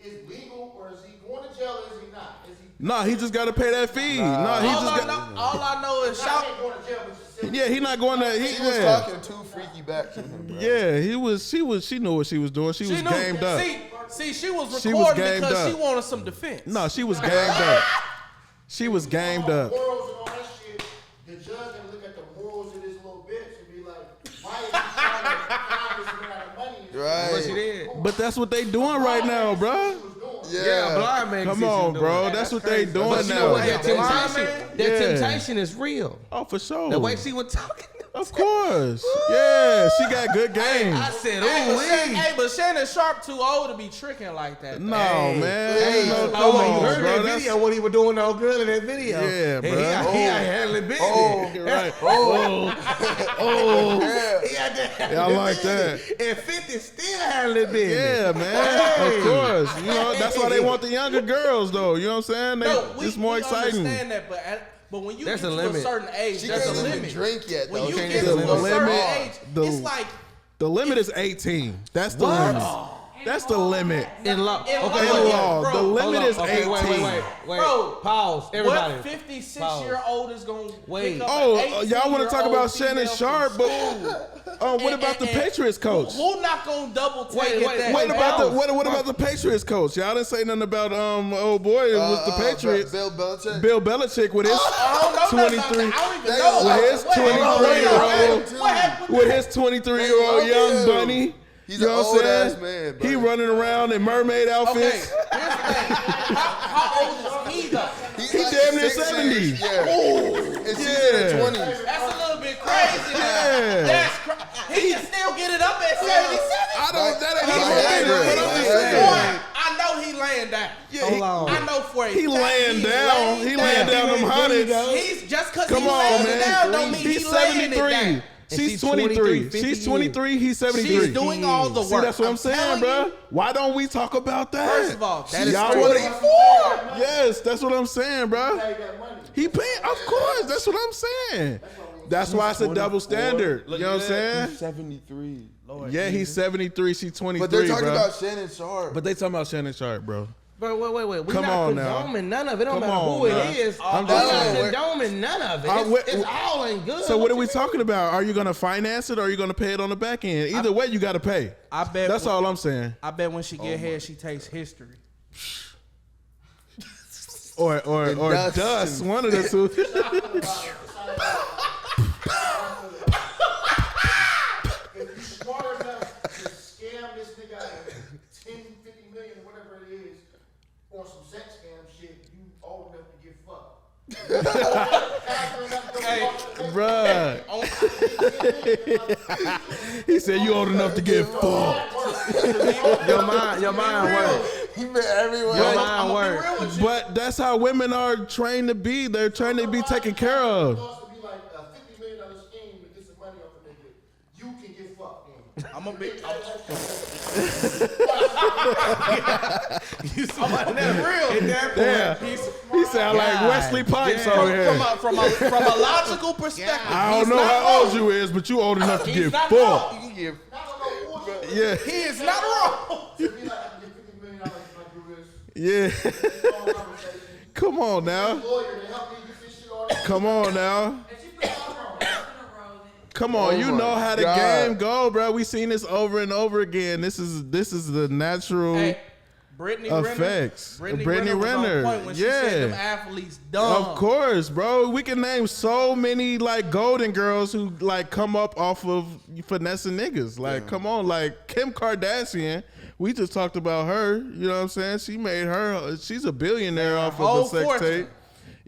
is legal or is he going to jail or is he not? Is he? Nah, he just got to pay that fee. Nah, he All just I got. know, all I know is Not shout. ain't going to jail, but just sit. Yeah, he not going to. He was Yeah. talking too freaky back to him, bro. Yeah, he was. She knew what she was doing. She was She knew. gamed up. See, she was She was recording gamed because she up. wanted some defense. No, she was gamed up. She was gamed up. Morals and all that shit. The judge gonna look at the morals of this little bitch and be like, why is he trying to find this amount of money? Right. What she did? But that's what they doing right now, bruh. Yeah, blind man. can Come see what on, you bro. doing. That's what they But doing you know what? now. That temptation, Yeah. temptation is real. Oh, for sure. The way she was talking. Of course. Yeah, she got good game. I said, But Shannon Sharp too old to be tricking like that. No, though. man. Hey, No, you come on, heard bro. that video what he was doing to old girl in that video. Yeah, Hey, bro. He ain't handling business. Right. He had to handle Yeah, I like that. And 50 still handling business. Yeah, man. Of course. You know, that's why they want the younger girls, though. You know what I'm saying? It's more exciting. Understand that, but when you There's get a to a limit. certain age, She there's a can't even limit. drink yet, When though. you Can't get even to a limit. certain The- age, it's like The limit is 18. That's the limit. That's the limit. In law. In Okay, law, hold In on. law, bro. the limit is 18. Wait. Bro, Pause. Everybody. what 56-year-old is going to Wait. pick up Oh, an y'all want to talk 18-year-old about Shannon female Sharp, from but what about the and- Patriots coach? Who not going to double take Wait, at wait, that? What wait, about pause. what about the Patriots coach? Y'all didn't say nothing about old boy. It was the Patriots. Bill Belichick. Bill Belichick with his I don't know nothing about 23 that. I don't even know. with his What happened? 23-year-old What happened? with his 23-year-old young bunny. He's You know an what I'm old saying? ass man, bro. He running around in mermaid Okay, outfits. here's the thing. How old is he though? He's He like damn near 60. 70. Yeah. And she's in Yeah. her 20s. That's a little bit crazy. Yeah. That's he can still get it up at 77. I don't. That ain't He's my business. angry. But I'm just He's saying. angry. I know he laying down. Yeah, he, I know for a he fact laying he's down. He laying down them hundreds. He's just because Come he's on, laying man. it down don't mean He's he's laying it 73. down. She's she's 23, 23. She's 23. He's 73. She's doing all the work. See, that's what I'm saying, telling bro. you. Why don't we talk about that? First of all, that is y'all crazy. wanna- Yes, that's what I'm saying, bro. Pay that money. He paying, of course. That's what I'm saying. That's why it's a double standard. You know what I'm saying? He's 73. Yeah, he's 73. She's 23, But they're talking bro. about Shannon Sharp. But they talking about Shannon Sharp, bro. Bro, wait. We Come not on now. condoning none of it. It don't Come matter on who now. it is. I'm We're just not saying. condoning none of it. I- It's all in good. So what are we talking about? Are you gonna finance it or are you gonna pay it on the back end? Either way, you gotta pay. I bet. That's all I'm saying. I bet when she get here, she takes history. Or dust. dust. One of the two. If you smart enough to scam this nigga out of 10, 50 million, or whatever it is, on some sex scam shit, you old enough to get fucked. Bruh. He said you old enough to get fucked. Your mind works. He been everywhere. Your mind works. But that's how women are trained to be. They're trained to be taken care of. It's supposed to be like a $50 million scheme to get some money off a nigga. You can get fucked then. I'm a big. You somebody that's real. Yeah. He sound like Wesley Pipes damn. over here. From a logical perspective, I he's don't know not how old wrong. you is, but you old enough to He's get not fucked. wrong. You can get Not on no bullshit. Yeah. He is not wrong. Be like, I can get $50 million if I do this. Yeah. Long conversation. Come on now. Lawyer to help me get this shit on. Come on now. If you put something wrong, it's in a row, then Come on, you my know how the God. game go, bro. We seen this over and over again. This is the natural Hey, Brittany effects. Renner. Brittany was on Renner. point when she Yeah. said them athletes dumb. Of course, bro. We can name so many like golden girls who like come up off of finessing niggas. Like, come on, like Kim Kardashian. We just talked about her. You know what I'm saying? She made her. She's a billionaire off of whole a sex fortune. tape.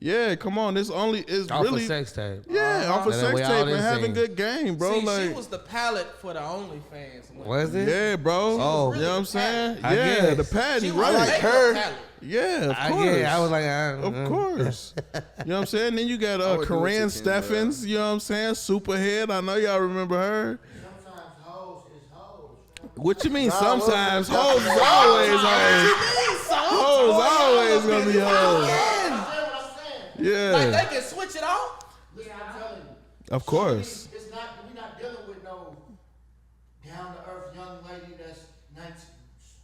Yeah, come on. This only is Off really a sex tape. yeah, off a That sex we all tape and done having seen. good game, bro. See, like, she was the palette for the OnlyFans. women. Was it? yeah, bro. Oh. You know what I'm saying? I Yeah, guess. the patty, She was right? a like makeup her. palette. Yeah, of course. Yeah, I was like, Of course. You know what I'm saying? Then you got would do Corinne it to Kim, Steffens, you know what I'm saying? Superhead. I know y'all remember her. Sometimes hoes is hoes. What you mean Nah, sometimes? well, Hoes is always hoes. Hoes always gonna be hoes. Understand what I'm saying? Like Yeah, they can switch it off. Listen, I'm telling you. of course. It's not, we're not dealing with no down to earth young lady that's 19.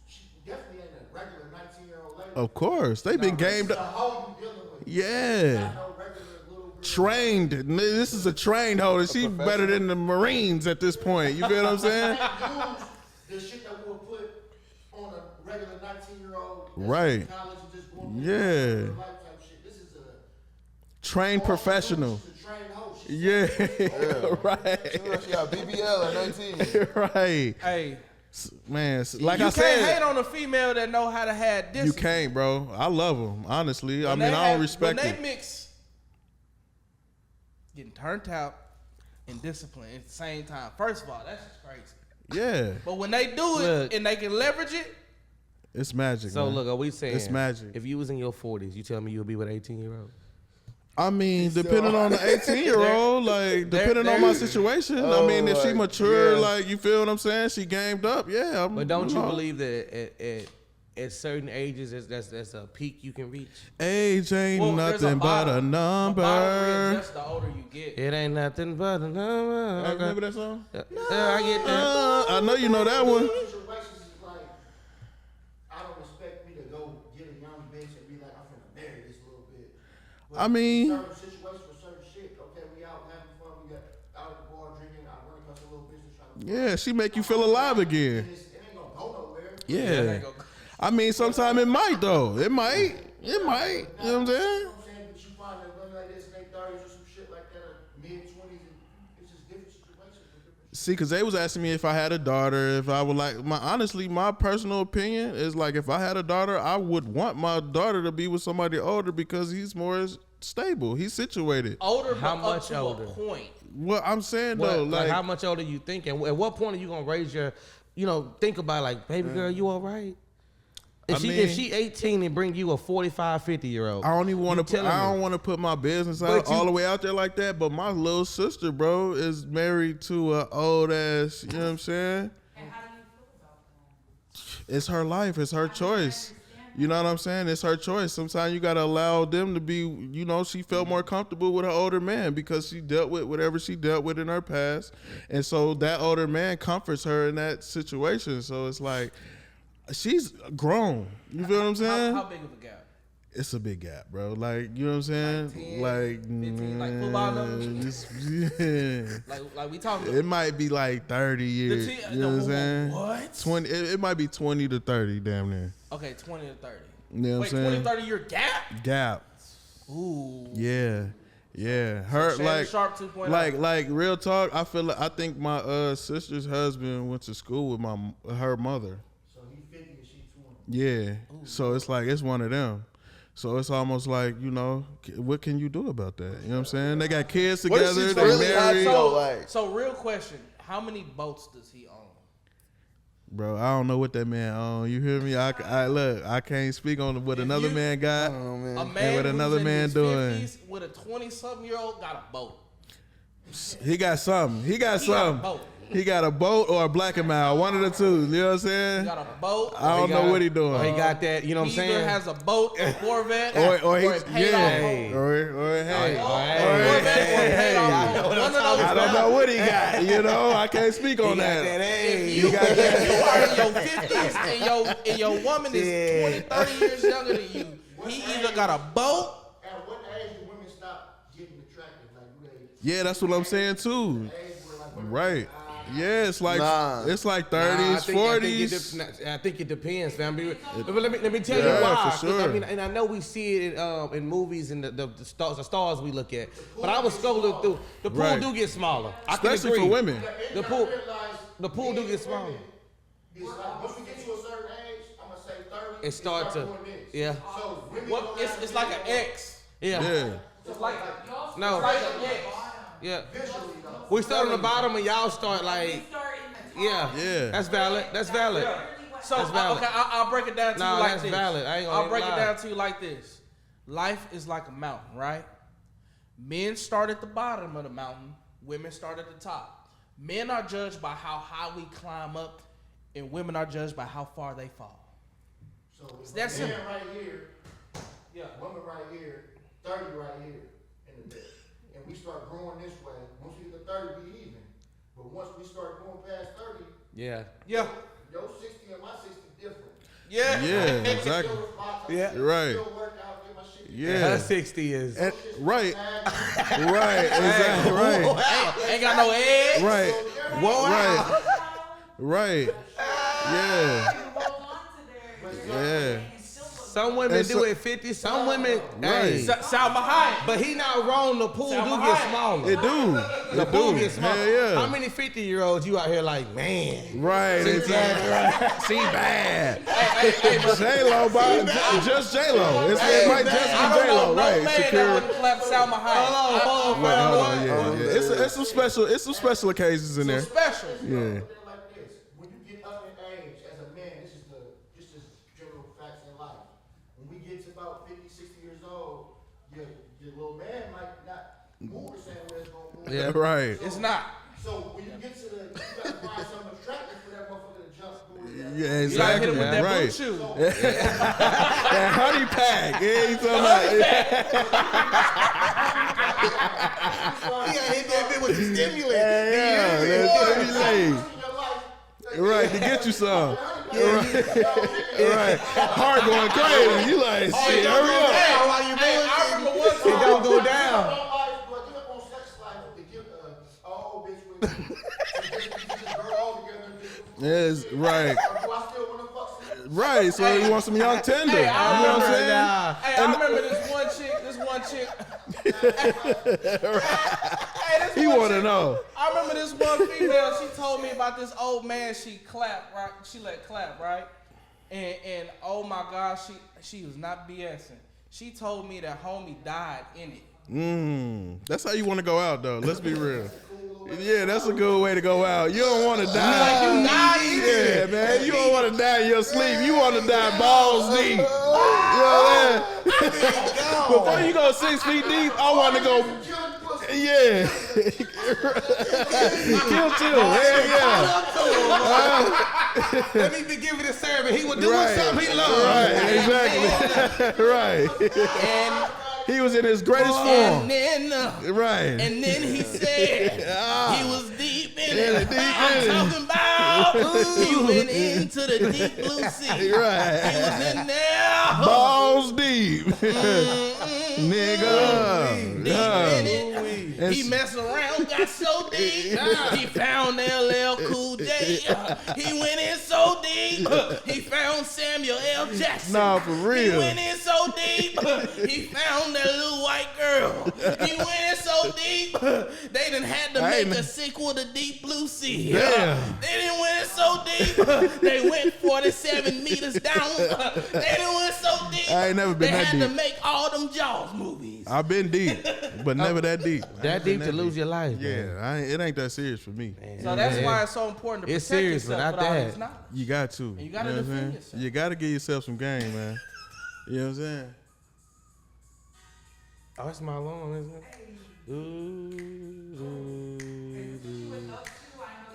She definitely ain't a regular 19-year-old lady. Of course. They've been gamed It's a up. hoe you dealing with. Yeah. Not no regular little girl. Trained. This is a trained hoe. She better than the Marines at this point. You feel what I'm saying? Use the shit that we'll put on a regular 19-year-old. Right. College and just going Yeah. through life type shit. This is a Trained professional. She's a trained hoe. She's Yeah. Right. She got BBL at 19. Right. Hey, Man, like you I can't said, hate on a female that know how to have discipline. you can't, bro. I love them, honestly. I When mean, they I don't have- respect when it. they mix getting turned out and discipline at the same time. First of all, that's just crazy. Yeah, But when they do it Look. and they can leverage it, it's magic. So man. look, are we saying It's magic. if you was in your 40s, you tell me you'll be with an 18-year-old? I mean, depending on the 18-year-old, like depending on my situation. I mean, if she my mature, God. like you feel what I'm saying, she gamed up. Yeah, But don't you know. believe that at certain ages that's a peak you can reach? Age ain't well, there's nothing but a bottom. number? A bottom readjusts the older you get. It ain't nothing but a number. I remember that song? Yeah, I get that. I know you know that one. Situations is like, I don't expect me to go get a young bitch and be like, I'm finna marry this little bit. But I mean- certain situations for certain shit. Okay, we out having fun. We got out at the bar drinking. I run across a little business trying to. Yeah, she make you feel alive again. It ain't gonna go nowhere. Yeah. I mean, sometimes it might though. It might. It might. You know what I'm saying? You know what I'm saying? But you find that women like this in their 30s or some shit like that, or mid-20s, and it's just different situations. with different See, because they was asking me if I had a daughter, if I would like, honestly, my personal opinion is like, if I had a daughter, I would want my daughter to be with somebody older because he's more stable. He's situated. Older, How but much up to older? a point. What I'm saying What, though, like, like, how much older you think, and at what point are you gonna raise your, think about like, baby girl, you all right? If she 18 and bring you a 45, 50-year-old, I don't even want to. I don't me. want to put my business But out you- all the way out there like that. But my little sister, bro, is married to a old ass. You know what I'm saying? And how do you feel about that? It's her life. It's her choice. You know what I'm saying? It's her choice. Sometimes you gotta allow them to be. She felt more comfortable with an older man because she dealt with whatever she dealt with in her past, and so that older man comforts her in that situation. So it's like she's grown. You feel what I'm saying? How big of a gap? It's a big gap, bro. Like, you know what I'm saying? 10, Like, 15, like football numbers? yeah. Like we talking. It might be like 30 years. You know what I'm saying? What? 20. It might be 20 to 30, damn near. Okay, 20 to 30. You know what Wait, I'm 20 saying? 30 year gap? Gap. Ooh. Yeah. Yeah. Her Shannon like Sharp 2.0. like real talk. I think my sister's husband went to school with her mother. So he 50 and she 20. Yeah. So it's like it's one of them. So it's almost like, what can you do about that? You know what I'm saying? They got kids What if together, she's they really married. hot, though? Like, So real question, how many boats does he own? Bro, I don't know what that man own. You hear me? I look, I can't speak on what If another you- man got. oh man. A man what who's another in man his doing? 50s with a 20-something-year-old got a boat. He got something. He got He got a something. boat. He got a boat or a black and mild, one of the two. You know what I'm saying? He got a boat. I don't know what he doing. Or he got that, you know what I'm He either saying? has a boat, a Corvette, or a he's paid yeah, off boat. or hey, A Corvette or a paid off boat. One of those. I don't know what he got. I can't speak on that. If you are in your 50s and your woman is 20, 30 years younger than you, he either got a boat. At what age do women stop getting attractive? Like, do they Yeah, that's what I'm saying too. age where like women Right. Yeah, it's like Nah. it's like Nah, 30s, 40s. I think it depends, fam. But let me tell you Yeah, why. for 'Cause, sure. I mean, and I know we see it in movies and the stars we look at. But I was scrolling through. The pool Right. do get smaller. I can Especially agree. for women. The pool do get smaller. It's like once we get to a certain age, I'm gonna say 30. It start to, doing this. yeah, So women Well, gonna have it's to like be an able- X. yeah, Yeah. It's like no, an X. yeah. visually though. We start on the bottom and y'all start like, Start in the top. yeah, Yeah. That's valid. That's valid. So That's valid. okay, I'll break it down to Nah, you like that's this. valid. I ain't gonna I'll break lie. it down to you like this. Life is like a mountain, right? Men start at the bottom of the mountain. Women start at the top. Men are judged by how high we climb up, and women are judged by how far they fall. So if That's a man simple. right here, Yeah. woman right here, 30 right here in the bed. And we start growing this way. Once we get to 30, we even. But once we start going past 30, Yeah. Yeah. your 60 and my 60 different. Yeah. Yeah, exactly. Still responsible, Yeah. Right. Still work out, get my shit together. Yeah. Her 60 is. And- right. Tag, Right. Exactly. Right. Ain't got no eggs. Right. Whoa, Right. Right. Yeah. Hold on to their Yeah. and still look Some women And do so- it 50. Some women, Right. hey, Salma Hayek. but he not wrong. The pool Salma do get Hayek. smaller. It do. The It pool do. get smaller. Hell yeah. How many 50-year-olds you out here like, man? Right, exactly. Right. See bad. J Lo, just J Lo. It might just be I don't J know Lo, no right? man Secure. that wouldn't clap Salma Hayek. Hold on, Yeah. It's some special occasions in there. Special. Yeah. Put it like this: when you get up in age as a man, this is general facts in life. When we get to about 50, 60 years old, your little man might not move the same way it's gonna move. Yeah. Right. It's not. So when you get to you gotta find something attractive for that motherfucker to jump through. Yeah, You gotta hit exactly. him with that blue Right. shoe. That honey pack. Yeah, you talking about? He gotta hit that bit with the stimulant. Yeah, that's stimulating. Right, to get you some. Right. Heart going crazy. You like, shit, hurry up. While you Hey, I remember one it time. don't go down. Yes, right. Right, so you want some young tender. Hey, You know what I'm saying? Hey, I remember this one chick. Hey, this He one want to chick- know. I remember this one female. She told me about this old man. She clapped, right? She let clap, right? And oh my gosh, she was not BSing. She told me that homie died in it. That's how you want to go out, though. Let's be real. Yeah, that's a good way to go out. You don't want to die. You die in it. Yeah, man. You don't want to die in your sleep. You want to die balls deep. You know what I'm saying? Before you go 6 feet deep, I want to go. Yeah. Kill two. Yeah. Let me be giving it a service. He was doing Right. something he loved. Right. Exactly. Right. And He was in his greatest form. and then Right. and then he said he was deep in Yeah, it. deep in I'm it. talking about he went into the deep blue sea. He Right. was in there. Balls deep. Nigga. Deep in it. And He messed around, got so deep. He found LL Cool J. He went in so deep. He found Samuel L. Jackson. Nah, for real. He went in so deep. He found that little white girl. He went in so deep. They done had to make a sequel to Deep Blue Sea. Damn. They done went in so deep. They went 47 meters down. They done went so deep. I ain't never been they that had deep. to make all them Jaws movies. I've been deep, but never that deep. That deep to lose your life. Man. Yeah, it ain't that serious for me. So that's why it's so important to It's protect serious, but yourself not with all that. this knowledge. You got to. You gotta know what I'm defend saying? yourself. You got to give yourself some game, man. You know what I'm saying? Oh, that's my alarm, isn't it?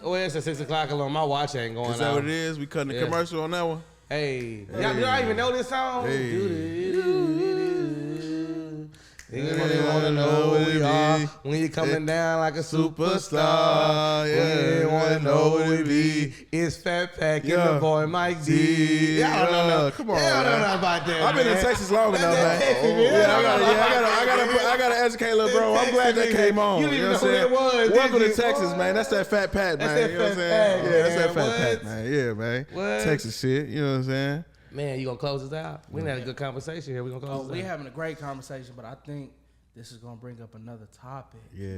Oh, it's a 6 o'clock alarm. My watch ain't going Is that off. what it is? We cutting the Yeah. commercial on that one? Hey, y'all even know this song? Hey. Niggas wanna know who we are when you coming down like a superstar. Yeah, wanna know who we be. It's Fat Pack and Yeah. the boy Mike D. Y'all don't know. Come on, Y'all don't man. know about that. I've been in man. Texas long enough, man. Texas, man. I gotta educate little bro. I'm glad that came on. You didn't know know what who I'm saying? that was, Welcome did to you? Texas, man. That's that Fat Pat, man. that You know what I'm Fat saying? Pat, Yeah, that's that man. Fat Pat, What? man. Yeah, man. What? Texas shit. You know what I'm saying? Man, you gonna close us out? We done had a good conversation here. We gonna close We us out. having a great conversation, but I think this is gonna bring up another topic. Yeah.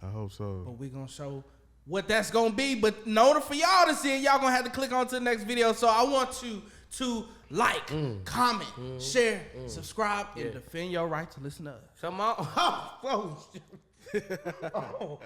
I hope so. But we gonna show what that's gonna be. But in order for y'all to see it, y'all gonna have to click on to the next video. So I want you to like, comment, share, subscribe, and defend your right to listen to us. Come on. Oh,